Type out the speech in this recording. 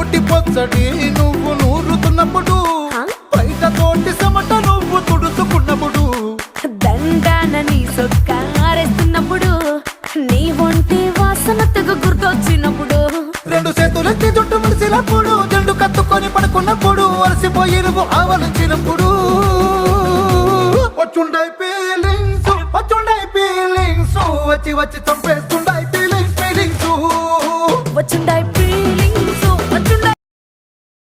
నోటి పొచ్చడి నువ్వు నూరుతున్నప్పుడు, బయట తోటి సమట నువ్వు తుడుచుకున్నప్పుడు, దండాన నీ సొక్కారేస్తున్నప్పుడు, నీ ఒంటి వాసన తెగ గుర్తొచ్చినప్పుడు, రెండు చేతులెత్తి జుట్టు ముడిసినప్పుడు, జండు కత్తుకొని పడుకున్నప్పుడు, అలసిపోయి నువ్వు ఆవలించినప్పుడు, వచ్చుండై ఫీలింగ్స్ వచ్చి వచ్చి చంపేస్తా.